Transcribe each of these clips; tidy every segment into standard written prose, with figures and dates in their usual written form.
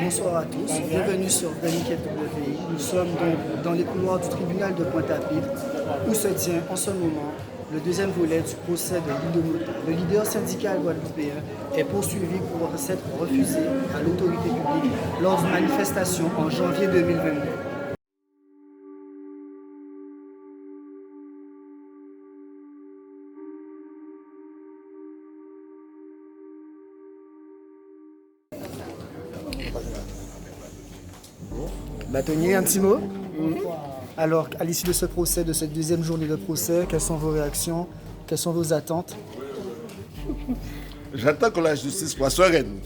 Bonsoir à tous, bienvenue sur Daniquette WI. Nous sommes donc dans les couloirs du tribunal de Pointe-à-Pitre où se tient en ce moment le deuxième volet du procès de Guy Domota. Le leader syndical guadeloupéen est poursuivi pour s'être refusé à l'autorité publique lors d'une manifestation en janvier 2022. Bâtonnier, un petit mot. Alors, à l'issue de ce procès, de cette deuxième journée de procès, quelles sont vos réactions? Quelles sont vos attentes? J'attends que la justice soit sereine,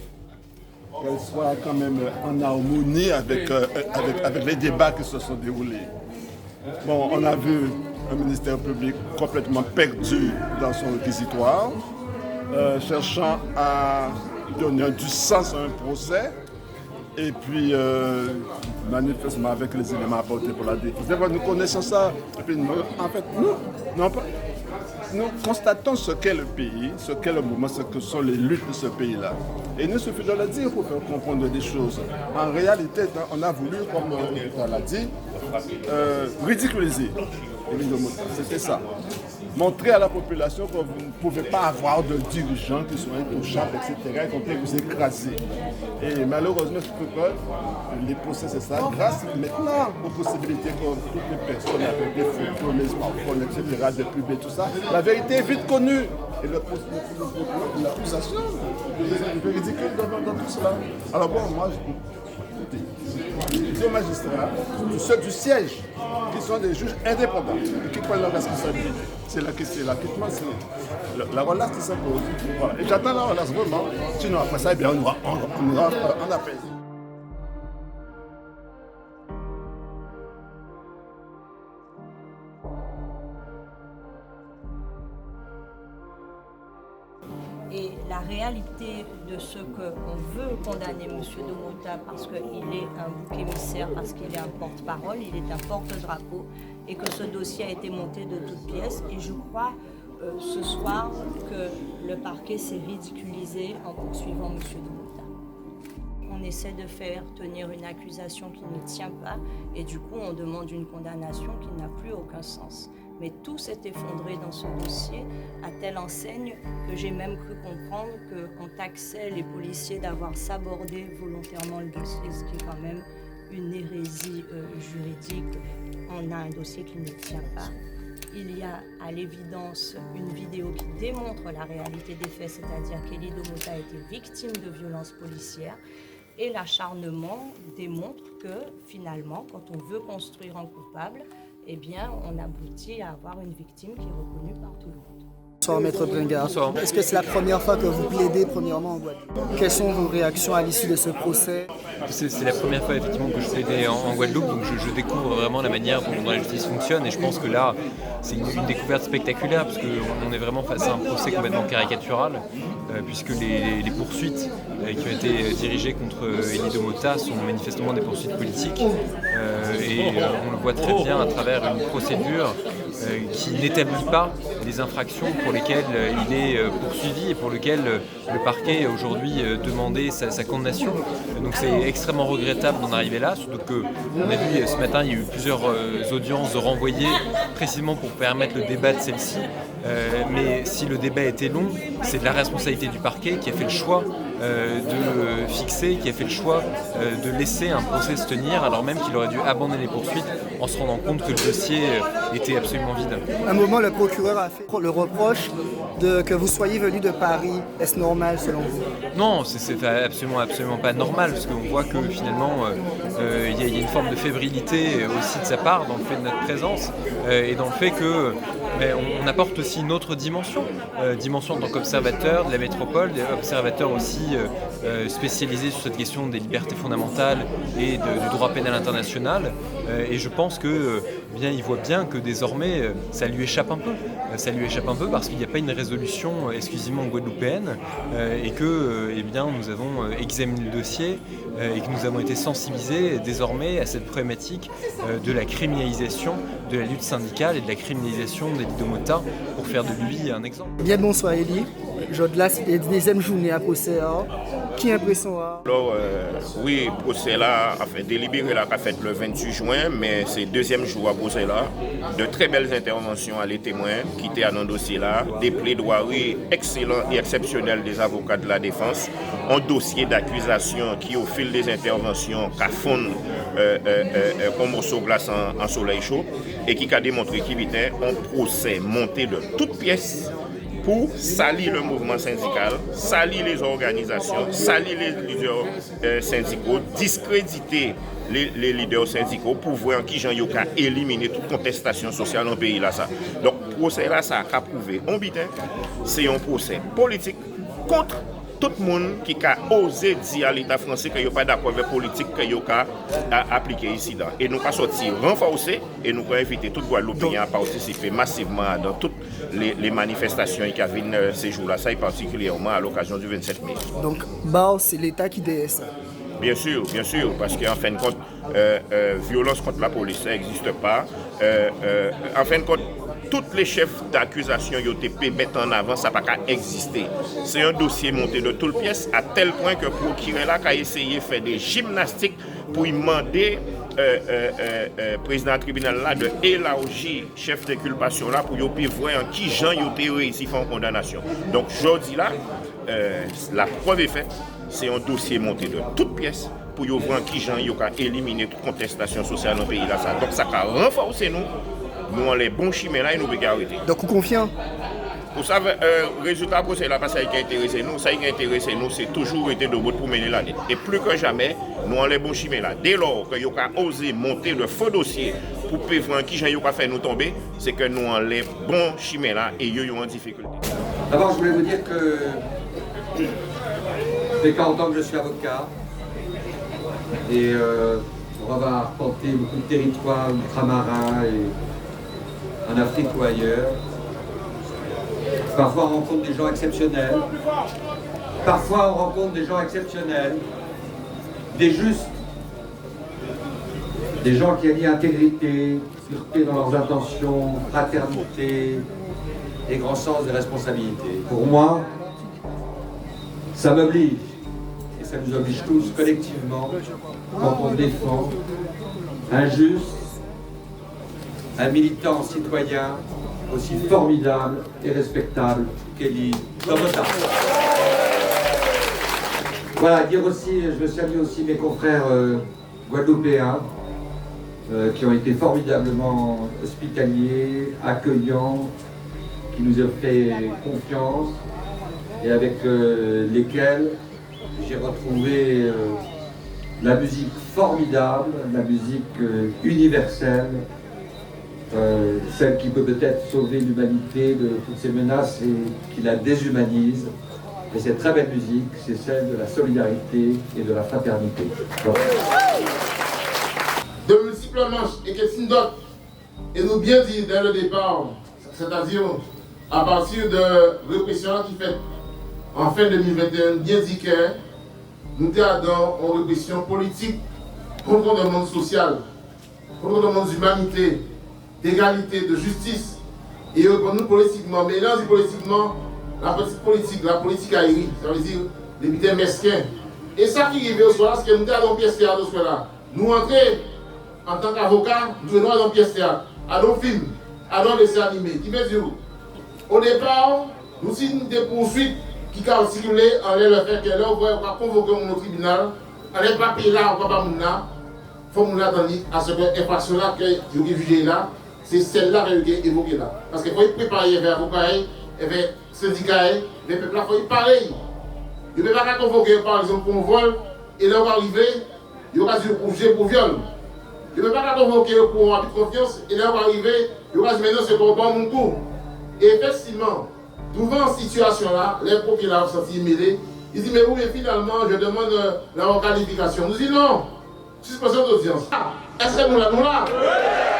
qu'elle soit quand même en harmonie avec les débats qui se sont déroulés. Bon, on a vu un ministère public complètement perdu dans son réquisitoire, cherchant à donner du sens à un procès. Et puis, manifestement, avec les éléments apportés pour la défense. Nous connaissons ça. Et puis, en fait, nous constatons ce qu'est le pays, ce qu'est le mouvement, ce que sont les luttes de ce pays-là. Et il nous suffit de le dire pour faire comprendre des choses. En réalité, on a voulu, comme on l'a dit, ridiculiser. C'était ça. Montrer à la population que vous ne pouvez pas avoir de dirigeants qui sont intouchables, etc., qu'on peut vous écraser. Et malheureusement, je peux pas, les procès, c'est ça, grâce maintenant aux possibilités que toutes les personnes avec des photos, les smartphones, etc., des pubs et tout ça, la vérité est vite connue. Et l'accusation est un peu ridicule dans tout cela. Alors bon, moi, les magistrats, ceux du siège, qui sont des juges indépendants et qui prennent leur responsabilité. C'est la question, l'acquittement, c'est la relâche qui s'impose. Voilà. Et j'attends la relâche vraiment, sinon après ça, eh bien, on ira en appel. Et la réalité de ce qu'on veut condamner M. Domota parce qu'il est un bouc émissaire, parce qu'il est un porte-parole, il est un porte-drapeau, et que ce dossier a été monté de toutes pièces. Et je crois ce soir que le parquet s'est ridiculisé en poursuivant M. Domota. On essaie de faire tenir une accusation qui ne tient pas, et du coup on demande une condamnation qui n'a plus aucun sens. Mais tout s'est effondré dans ce dossier, à telle enseigne que j'ai même cru comprendre qu'on taxait les policiers d'avoir sabordé volontairement le dossier, ce qui est quand même une hérésie juridique. On a un dossier qui ne tient pas. Il y a à l'évidence une vidéo qui démontre la réalité des faits, c'est-à-dire qu'Elie Domota a été victime de violences policières. Et l'acharnement démontre que finalement, quand on veut construire un coupable, eh bien, on aboutit à avoir une victime qui est reconnue par tout le monde. Bonsoir Maître Bringard. Bonsoir. Est-ce que c'est la première fois que vous plaidez premièrement en Guadeloupe? Quelles sont vos réactions à l'issue de ce procès? C'est la première fois effectivement que je plaidais en Guadeloupe, donc je découvre vraiment la manière dont la justice fonctionne et je pense que là c'est une découverte spectaculaire parce qu'on est vraiment face à un procès complètement caricatural puisque les poursuites qui ont été dirigées contre Elie Domota sont manifestement des poursuites politiques et on le voit très bien à travers une procédure qui n'établit pas les infractions pour lesquelles il est poursuivi et pour lesquelles le parquet a aujourd'hui demandé sa condamnation. Donc c'est extrêmement regrettable d'en arriver là, surtout qu'on a vu ce matin, il y a eu plusieurs audiences renvoyées précisément pour permettre le débat de celle-ci. Mais si le débat était long, c'est de la responsabilité du parquet qui a fait le choix de fixer, qui a fait le choix de laisser un procès se tenir alors même qu'il aurait dû abandonner les poursuites en se rendant compte que le dossier était absolument vide. À un moment, le procureur a fait le reproche que vous soyez venu de Paris. Est-ce normal selon vous? Non, c'est absolument pas normal parce qu'on voit que finalement il y a une forme de fébrilité aussi de sa part dans le fait de notre présence et dans le fait que on apporte aussi une autre dimension en tant qu'observateur de la métropole, observateur aussi spécialisé sur cette question des libertés fondamentales et du droit pénal international. Et je pense que il voit bien que désormais ça lui échappe un peu. Ça lui échappe un peu parce qu'il n'y a pas une résolution exclusivement guadeloupéenne et que nous avons examiné le dossier et que nous avons été sensibilisés désormais à cette problématique de la criminalisation de la lutte syndicale et de la criminalisation d'Elie Domota pour faire de lui un exemple. Bien bonsoir Elie. Aujourd'hui, c'est la deuxième journée à procès. Qui impression? Alors, oui, procès là, enfin, délibéré là, qu'a fait le 28 juin, mais c'est deuxième jour à procès là. De très belles interventions à les témoins qui étaient à nos dossiers là, des plaidoiries excellents et exceptionnels des avocats de la défense, un dossier d'accusation qui, au fil des interventions, qu'a fondu comme morceau glace en soleil chaud et qui a démontré qu'il était un procès monté de toutes pièces pour salir le mouvement syndical, salir les organisations, salir les leaders syndicaux, discréditer les leaders syndicaux pour voir qui Jean Yoka éliminer toute contestation sociale dans le pays là. Ça. Donc, le procès là, ça a prouvé en bitin, c'est un procès politique contre tout le monde qui a osé dire à l'État français qu'il n'y a pas d'accord avec la politique qu'il a appliquée ici. Et nous avons sorti renforcé et nous avons invité tout Guadeloupéen à participer massivement dans toutes les manifestations qui avaient ces jours-là, ça particulièrement à l'occasion du 27 mai. Donc, c'est l'État qui décide ça. Bien sûr, parce qu'en fin de compte, violence contre la police, ça n'existe pas. En fin de compte, tous les chefs d'accusation qui mettent en avant, ça n'a pas exister. C'est un dossier monté de toutes pièces à tel point que le procureur a essayé de faire des gymnastiques pour demander président du tribunal là de élargir chef d'inculpation là pour voir en qui Jean a réussi à faire une condamnation. Donc aujourd'hui là, la preuve est faite, c'est un dossier monté de toutes pièces pour voir qui Jean a éliminé toute contestation sociale dans le pays là. Donc ça a renforcé nous on les bons chimères là et nous pouvons arrêter. Donc vous confiez? Vous savez, résultat pour cela, parce que ça qui a intéressé nous, c'est toujours été de route pour mener la lutte. Et plus que jamais, nous on les bons chimères là. Dès lors que vous avez osé monter le faux dossier pour voir qui Jean a fait nous tomber, c'est que nous on les bons chimères là et ils ont en difficulté. D'abord, je voulais vous dire que ça fait 40 ans que je suis avocat et on va arpenter beaucoup de territoires ultramarins et en Afrique ou ailleurs. Parfois on rencontre des gens exceptionnels, parfois on rencontre des gens exceptionnels, des justes, des gens qui allient intégrité, sûreté dans leurs intentions, fraternité et grand sens de responsabilité. Pour moi, ça m'oblige, et ça nous oblige tous collectivement, quand on défend un juste, un militant citoyen aussi formidable et respectable qu'Elie Domota. Voilà, dire aussi, je salue aussi mes confrères guadeloupéens qui ont été formidablement hospitaliers, accueillants, qui nous ont fait confiance et avec lesquels j'ai retrouvé la musique formidable, la musique universelle celle qui peut peut-être sauver l'humanité de toutes ces menaces et qui la déshumanise. Et cette très belle musique, c'est celle de la solidarité et de la fraternité. Donc, de multiples manches et qu'est-ce d'autre, et nous bien dit dès le départ, c'est-à-dire à partir de répression qui fait en fin 2021, bien dit que nous sommes dans une répression politique contre le monde social, contre le monde d'humanité, d'égalité, de justice, et pour nous politiquement, mais là, politiquement, la politique aérienne, ça veut dire les bidets mesquins. Et ça qui arrive au soir, c'est que nous avons une pièce théâtre au soir là. Nous entrons en tant qu'avocats, nous venons dans une pièce théâtre, à nos films, à nos dessins animés. Qui veut dire, au départ, nous avons des poursuites qui ont circulé en l'air le fait que là, on va convoquer mon tribunal, on n'est pas payé là, on ne va pas mon là. Il faut nous attendre à ce que l'infraction-là que vous jugez là, c'est celle-là qui est évoquée là. Parce qu'il faut y préparer vers l'avocat, vers syndicats, les peuples là, il faut y pareil. Il ne peut pas convoquer par exemple pour un vol, et là on va arriver, il va dire pour viol. Il ne peut pas convoquer pour un abus de confiance, et là on va arriver, il va dire maintenant c'est pour mon coup. Et effectivement, devant cette situation-là, les procureurs sont sentis mêlés. Ils disent mais oui, mais finalement je demande la requalification. Nous disons non, suspension d'audience. Est-ce que nous l'avons là?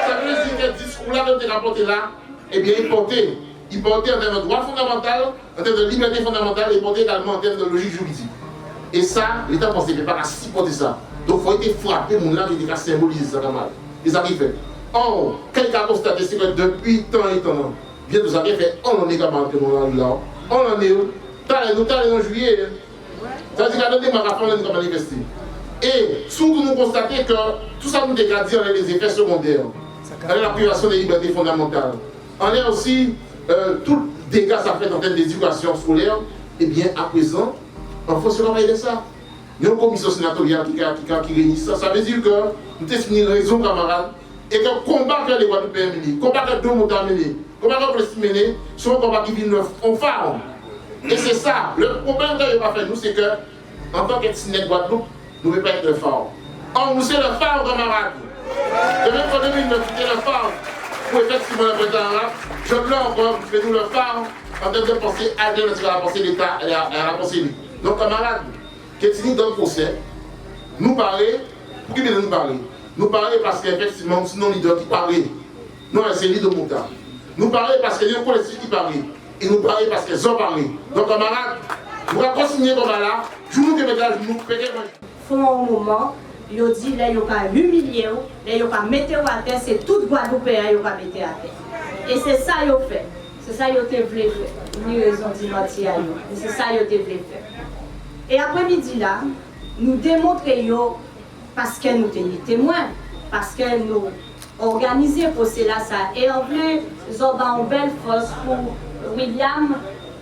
Ça veut dire que le discours-là que nous avons porté là, eh bien il portait en termes de droit fondamental, en termes de liberté fondamentale, et il portait également en termes de logique juridique. Et ça, l'État ne pensait pas à supporter ça. Donc il faut être frappé, mon âme, il a symbolisé ça comme mal. Et ça qui fait. Or, quelqu'un a constaté, c'est que depuis tant et tant, bien tout ça qui fait, on en est capable de nous là. On en est où? Nous allons en juillet. Ça veut dire qu'à notre démarrage, on est manifester. Et surtout, nous constatons que tout ça nous dégrade dans les effets secondaires. On la privation des libertés fondamentales. On est aussi tout dégât ça fait en termes d'éducation scolaire. Et bien à présent, on faut se travailler de ça. Il y a une commission sénatoriale qui réunit ça. Ça veut dire que nous avons une raison, camarades, et que combat que les Guadeloupéens menés, combat que deux moutons menés, combat que les Palestiniens menés, sont un combat qui vit neuf, on phare. Et c'est ça. Le problème que nous avons fait, nous, c'est que, en tant qu'ethnie Guadeloupe, nous ne pouvons pas être le phare. Or, nous, c'est le phare, camarades. De même qu'en 2009, c'était le phare pour effectivement le président arabe. Je veux encore, fais-nous le phare en termes de pensée alternative à la pensée d'État et à la pensée libre. Donc, camarades, qu'est-ce dans le procès, nous parler, pour qui nous parler? Nous parler parce qu'effectivement, c'est nos leaders qui parlent. Non, c'est les leaders de Mouta. Nous parler parce qu'il y a un collectif qui parle. Et nous parler parce qu'ils ont parlé. Donc, camarades, nous allons continuer comme là. Je vous dis que nous payons. Faut un moment, ils ont dit, là, ils n'ont pas humilié, là, ils n'ont pas mis à terre, c'est tout Guadeloupéen qui ont pas mis à terre. Et c'est ça qu'ils ont fait. C'est ça qu'ils ont voulu faire. Ils ont dit mentir à eux. Et c'est ça qu'ils ont voulu faire. Et après-midi là, nous démontrons parce que nous sommes témoins, parce que nous organisons pour cela ça. Et en plus, nous avons une belle force pour William,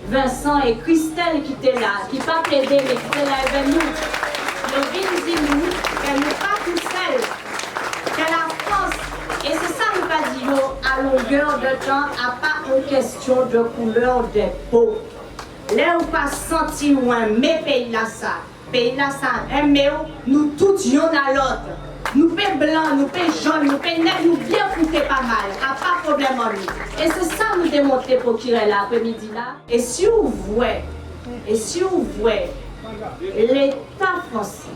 Vincent et Christelle qui étaient là, qui n'ont pas plaidé, mais qui étaient là avec nous. Nous venons nous qu'elle n'est pas tout seule, que la France, et c'est ça nous pas dit à longueur de temps, à pas une question de couleur de peau. Là où pas senti loin, mais pays là ça, mais nous tous y'en à l'autre. Nous paie blanc, nous paie jaune, nous paie nègre, nous bien fouter pas mal, à pas problème en nous. Et c'est ça nous démontrer pour qu'il est là après-midi là. Et si vous voyez, l'État français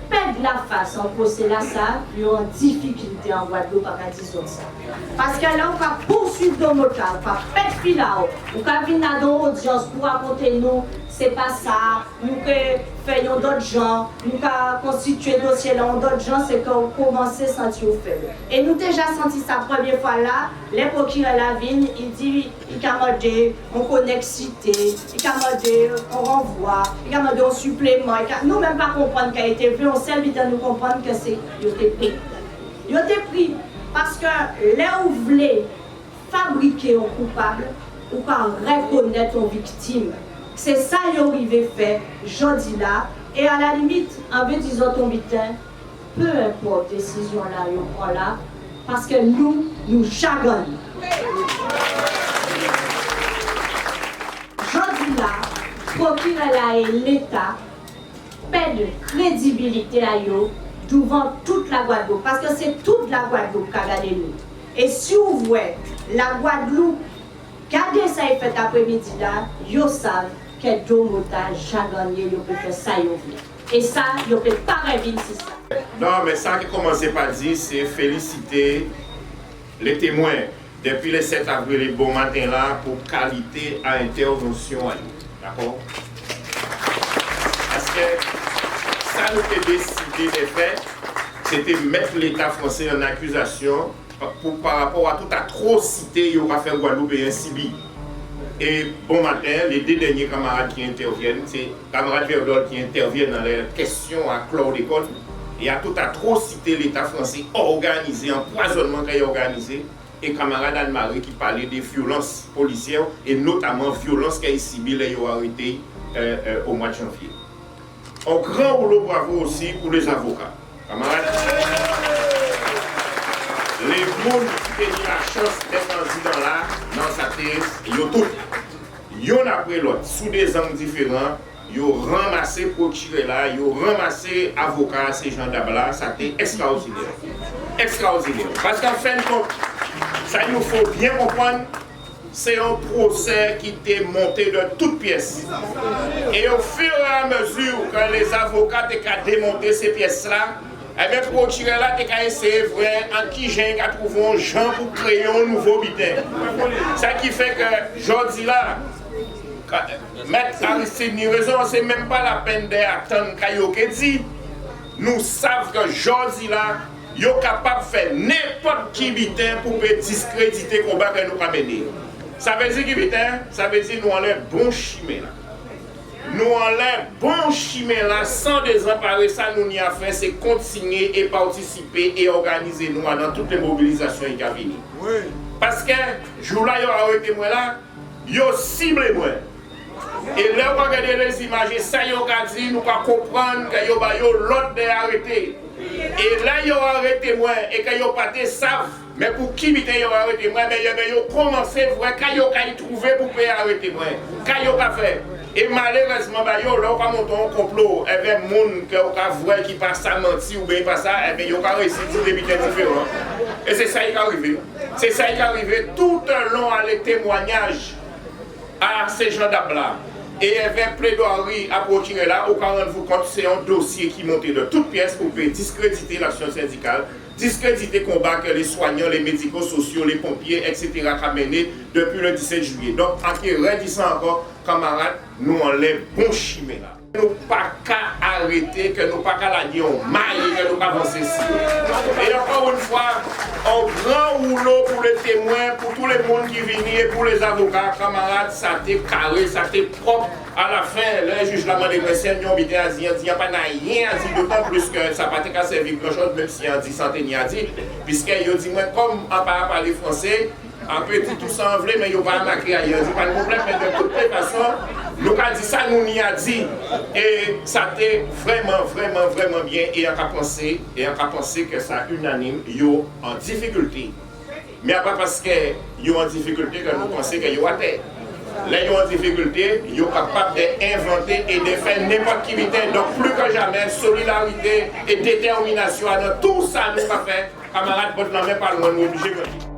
pète la face en procès là, ça, ils ont en difficulté en Guadeloupe à dire ça. Parce que là, on va poursuivre nos motards, on va pète filao, on va venir dans l'audience pour raconter nous, c'est pas ça, nous faisons d'autres gens, nous constituer le dossier là, d'autres gens, c'est qu'on commence à sentir faible. Et nous déjà senti ça la première fois là, les procureurs la vigne, il dit, il a demandé on connexité, il a demandé on renvoi, il a demandé on supplément, nous même pas comprendre qu'il a été vu, on sait de nous comprendre que c'est, il a été pris. Il a été pris parce que là où vous voulez fabriquer un coupable, ou pas reconnaître une victime. C'est ça qu'ils ont arrivé faire, jeudi là, et à la limite, en veut disant ton bitin, peu importe décision là, ils prend là, parce que nous chagronnons. Jeudi là, procureur là et l'État perdent de crédibilité à eux devant toute la Guadeloupe, parce que c'est toute la Guadeloupe qui a gagné nous. Et si vous voyez la Guadeloupe, gardez ça et fait après-midi là, vous savez que Domota, j'ai gagné, vous pouvez faire ça, vous voulez. Et ça, vous ne pouvez pas rêver si ça. Non, mais ça qui commençait par dire, c'est féliciter les témoins depuis le 7 avril, les bons matins là, pour qualité à intervention. D'accord? Parce que ça nous a décidé de faire, c'était mettre l'État français en accusation par rapport à toute atrocité qu'il a fait Guadeloupe et Sibi. Et bon matin, les deux derniers camarades qui interviennent, c'est camarades Verdol qui interviennent dans les questions à chlordécone. Il y a toute atrocité l'État français organisé, empoisonnement qu'il a organisé, et camarade Anne-Marie qui parlait des violences policières et notamment violences qu'il a subies les arrêtés au mois de janvier. Un grand rouleau bravo aussi pour les avocats. Camarades, les gens qui ont eu la chance d'être dans ce là, dans sa thèse, ils ont tout. Ils ont après l'autre, sous des angles différents. Ils ont ramassé procureur là, ils ont ramassé avocat, ces gens là, ça a été extraordinaire. Extraordinaire. Parce qu'en fin de compte, ça il nous faut bien comprendre, c'est un procès qui était monté de toutes pièces. Et au fur et à mesure que les avocats ont démonté ces pièces-là, eh bien, le procureur là, a essayé vrai en qui j'ai trouvé un gens pour créer un nouveau bitin. Ça qui fait que, aujourd'hui là, Maître Aristide a raison, c'est même pas la peine d'attendre qu'il dit. Nous savons que aujourd'hui là, ils sont capables de faire n'importe qui bitin pour discréditer le combat que nous avons mené. Ça veut dire qui bitin? Ça veut dire nous enlève bon chimé là. Nous enlève bon chimé là sans désemparer ça nous n'y a fait, c'est continuer et participer et organiser nous dans toutes les mobilisations qui viennent venir. Oui. Parce que jour là, il y aura arrêté moi là, ils ont ciblé moi. Et là, on regarde les images, ça y a dit, nous pas comprendre que yo l'autre d'arrêter. Et là, ils ont arrêté moi et que yo pas savent. Mais pour qui ils ont arrêté moi, mais ils ont commencé à voir qu'ils ont trouvé pour arrêter moi. Qu'ils ont pas fait. Et malheureusement, là, on va monter un complot avec des gens qui passent à mentir ou bien pas ça, et bien ils ont réussi à des bitins différents. Et c'est ça qui est arrivé. C'est ça qui est arrivé tout le long à les témoignages à ces gens là. Et il y avait plaidoirie à procurer là, au cas où vous compte, c'est un dossier qui montait de toutes pièces pour discréditer l'action syndicale, discréditer le combat que les soignants, les médico-sociaux, les pompiers, etc. ont mené depuis le 17 juillet. Donc, en qui redisant encore, camarades, nous enlève bon chimé là. Nous pas qu'à arrêter, que nous pas qu'à la dire on maille, que nous pas avancer ici. Et encore une fois, un grand rouleau pour les témoins, pour tous les monde qui viennent et pour les avocats, camarades, ça a été carré, ça a été propre. À la fin, le juge l'a demandé de il n'y a pas rien à dire, d'autant plus que ça n'a pas servi grand chose, même si il y a dit santé, il y a dit, puisqu'il dit, moi, comme on parle français, un petit tout ça envelé, mais il n'y a pas marqué ailleurs. C'est pas de problème, mais de toutes les façons, nous avons dit ça, nous n'y a dit. Et ça a été vraiment bien. Et on a pensé que ça unanime, ils sont en difficulté. Mais pas parce qu'ils sont en difficulté que nous pensons qu'ils sont à terre. Là, ils sont en difficulté, ils sont capables d'inventer et de faire n'importe qui vite. Donc, plus que jamais, solidarité et détermination dans tout ça, nous avons fait. Camarades, votre nom n'est pas loin, nous obligés de dire.